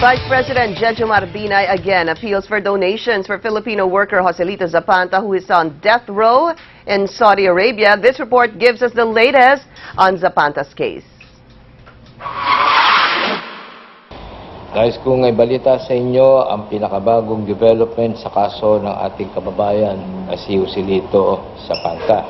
Vice President Jejomar Binay again appeals for donations for Filipino worker Joselito Zapanta, who is on death row in Saudi Arabia. This report gives us the latest on Zapanta's case. Nais kong ibalita sa inyo ang pinakabagong development sa kaso ng ating kababayan na si Joselito Zapanta.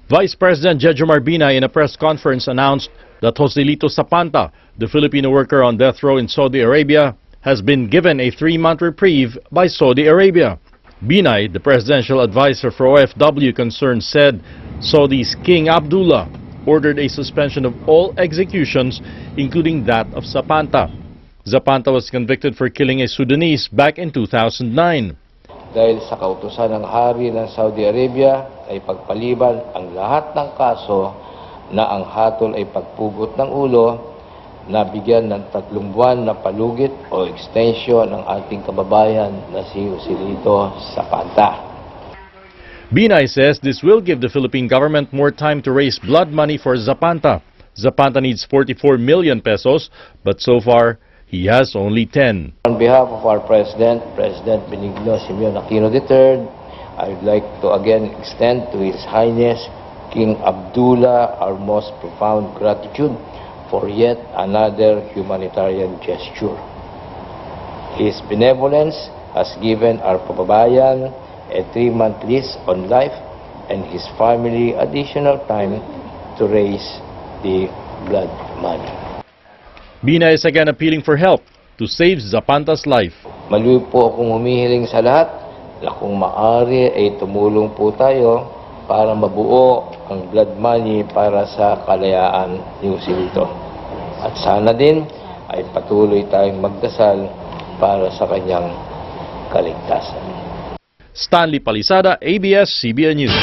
Vice President Jejomar Binay in a press conference announced that Joselito Zapanta, the Filipino worker on death row in Saudi Arabia, has been given a 3-month reprieve by Saudi Arabia. Binay, the presidential advisor for OFW concerns, said Saudi's King Abdullah ordered a suspension of all executions, including that of Zapanta. Zapanta was convicted for killing a Sudanese back in 2009. Dahil sa kautusan ng hari ng Saudi Arabia ay pagpaliban ang lahat ng kaso na ang hatol ay pagpugot ng ulo, na bigyan ng 3 buwan na palugit o extension ng ating kababayan na si Joselito Zapanta. Binay says this will give the Philippine government more time to raise blood money for Zapanta. Zapanta needs 44 million pesos, but so far he has only 10. On behalf of our President, President Benigno Simeon Aquino III, I would like to again extend to His Highness King Abdullah our most profound gratitude for yet another humanitarian gesture. His benevolence has given our kababayan a 3-month lease on life and his family additional time to raise the blood money. Binay is again appealing for help to save Zapanta's life. Maliw po akong humihiling sa lahat na kung maaari ay tumulong po tayo para mabuo ang blood money para sa kalayaan ni Joselito. At sana din ay patuloy tayong magdasal para sa kanyang kaligtasan. Stanley Palisada, ABS-CBN News.